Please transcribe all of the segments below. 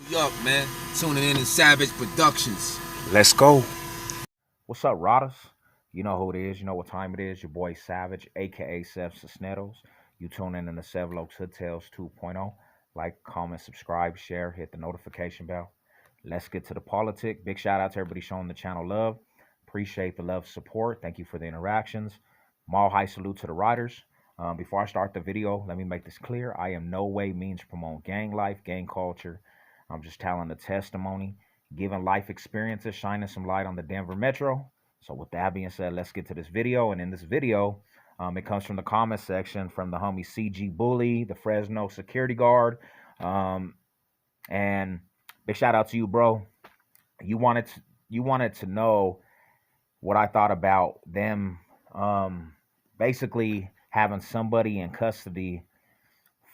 Yup, man. Tuning in to Savage Productions. Let's go. What's up, Rodders? You know who it is. You know what time it is. Your boy Savage, aka Sev Cisneros. You tune in the Sev Lokes Hood Tales 2.0. Like, comment, subscribe, share, hit the notification bell. Let's get to the politic. Big shout out to everybody showing the channel love. Appreciate the love, support. Thank you for the interactions. Mall high salute to the riders. Before I start the video, let me make this clear. I am no way means to promote gang life, gang culture. I'm just telling the testimony, giving life experiences, shining some light on the Denver Metro. So with that being said, let's get to this video. And in this video, it comes from the comment section from the homie CG Bully, the Fresno security guard. And big shout out to you, bro. You wanted to know what I thought about them basically having somebody in custody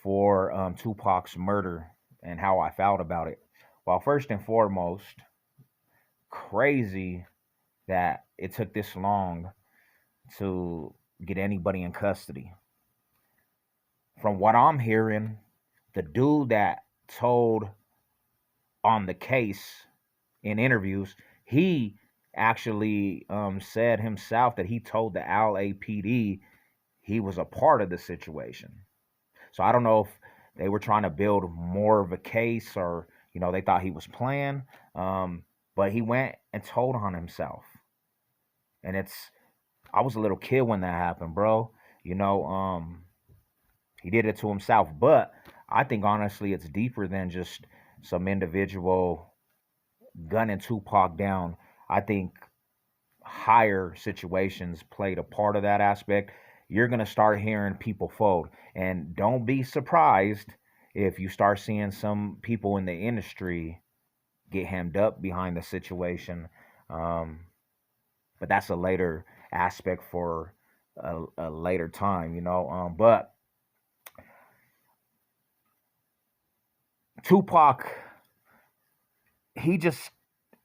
for Tupac's murder and how I felt about it. Well, first and foremost, crazy that it took this long to get anybody in custody. From what I'm hearing, the dude that told on the case in interviews, he actually said himself that he told the LAPD he was a part of the situation. So I don't know if they were trying to build more of a case or, they thought he was playing. But he went and told on himself. And I was a little kid when that happened, bro. He did it to himself. But I think honestly it's deeper than just some individual gunning Tupac down. I think higher situations played a part of that aspect. You're going to start hearing people fold. And don't be surprised if you start seeing some people in the industry get hemmed up behind the situation. But that's a later aspect for a later time, But Tupac, he just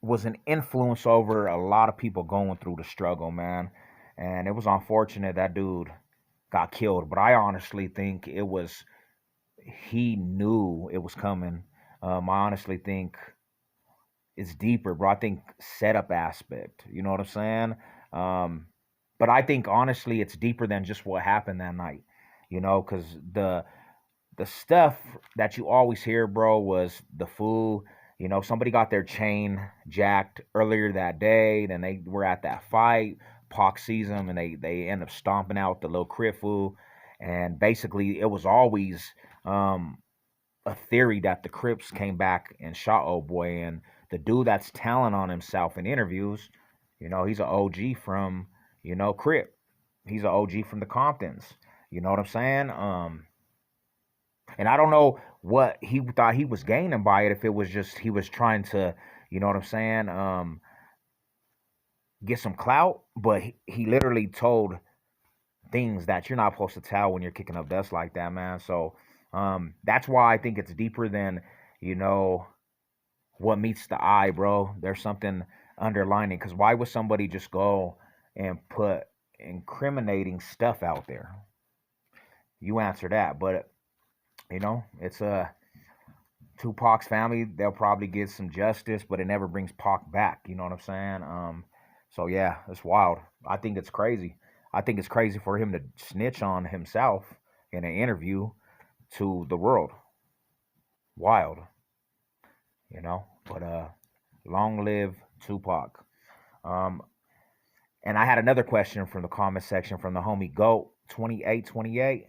was an influence over a lot of people going through the struggle, man. And it was unfortunate that dude got killed. But I honestly think he knew it was coming. I honestly think it's deeper, bro. I think setup aspect. You know what I'm saying? But I think honestly it's deeper than just what happened that night. Because the stuff that you always hear, bro, was the fool. Somebody got their chain jacked earlier that day. Then they were at that fight. Pac sees them and they end up stomping out the little crit fool. And basically, it was always a theory that the Crips came back and shot old boy. And the dude that's telling on himself in interviews, he's an OG from, Crip. He's an OG from the Comptons. You know what I'm saying? And I don't know what he thought he was gaining by it. If it was just he was trying to, you know what I'm saying, get some clout. But he literally told things that you're not supposed to tell when you're kicking up dust like that, man. So that's why I think it's deeper than, what meets the eye, bro. There's something underlining. Because why would somebody just go and put incriminating stuff out there? You answer that. But, it's Tupac's family. They'll probably get some justice, but it never brings Pac back. You know what I'm saying? So, yeah, it's wild. I think it's crazy. I think it's crazy for him to snitch on himself in an interview to the world. Wild. But long live Tupac. Um, and I had another question from the comment section from the homie Goat 2828.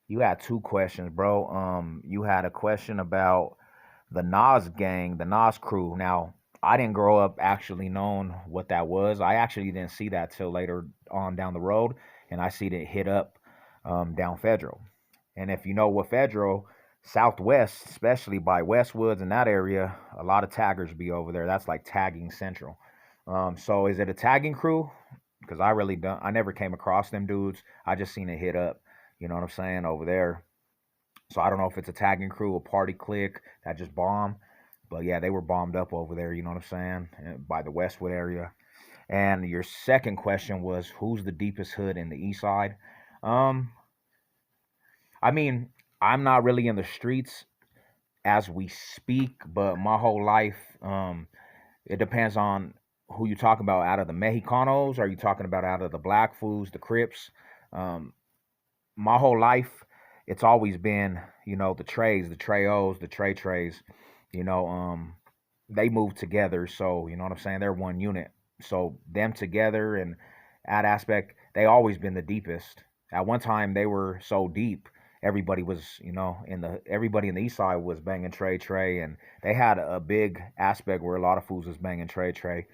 You had two questions, bro. You had a question about the Nas gang, the Nas crew. Now, I didn't grow up actually knowing what that was. I actually didn't see that till later on down the road, and I see it hit up down Federal. And if you know what Federal, Southwest, especially by Westwoods and that area, a lot of taggers be over there. That's like tagging central. So is it a tagging crew? Because I really don't. I never came across them dudes. I just seen it hit up. You know what I'm saying over there. So I don't know if it's a tagging crew, a party clique that just bombed. But yeah, they were bombed up over there. You know what I'm saying? By the Westwood area. And your second question was, who's the deepest hood in the East Side? Um, I mean, I'm not really in the streets as we speak, but my whole life, it depends on who you talking about. Out of the Mexicanos, are you talking about out of the Black Foods, the Crips? Um, my whole life, it's always been, the Treys, the Treyos, the Treys. You know, they move together, so you know what I'm saying. They're one unit, so them together and that aspect, they always been the deepest. At one time, they were so deep. Everybody was, everybody in the East Side was banging Trey, and they had a big aspect where a lot of fools was banging Trey.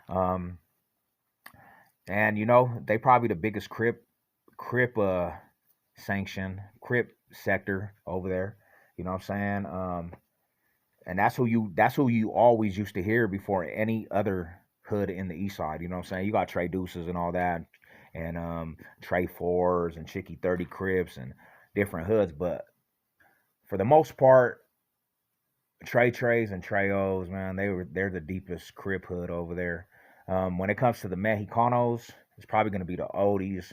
Um, and they probably the biggest Crip sanction, Crip sector over there. You know what I'm saying? And that's who you always used to hear before any other hood in the East Side. You know what I'm saying? You got Trey Deuces and all that, and Trey Fours and Chicky 30 Crips and different hoods, but for the most part, Treys and Treyos, man, they're the deepest Crip hood over there. When it comes to the Mexicanos, it's probably gonna be the oldies,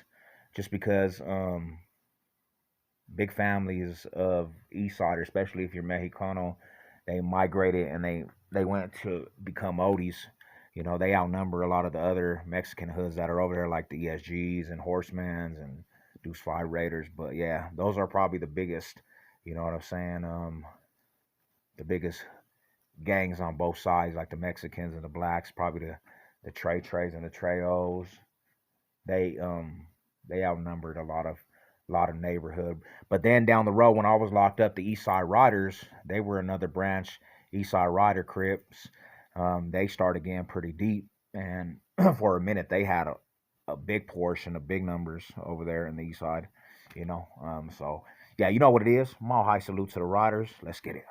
just because big families of East Side, especially if you're Mexicano, they migrated and they went to become oldies. They outnumber a lot of the other Mexican hoods that are over there, like the ESGs and Horsemans and Deuce Five Raiders. But yeah, those are probably the biggest. You know what I'm saying? The biggest gangs on both sides, like the Mexicans and the blacks, probably the Treys and the Treyos. They outnumbered a lot of neighborhood. But then down the road, when I was locked up, the East Side Riders, they were another branch. East Side Rider Crips. They started getting pretty deep, and for a minute they had a big portion of big numbers over there in the East Side. So yeah, you know what it is. Mile high salute to the Riders. Let's get it.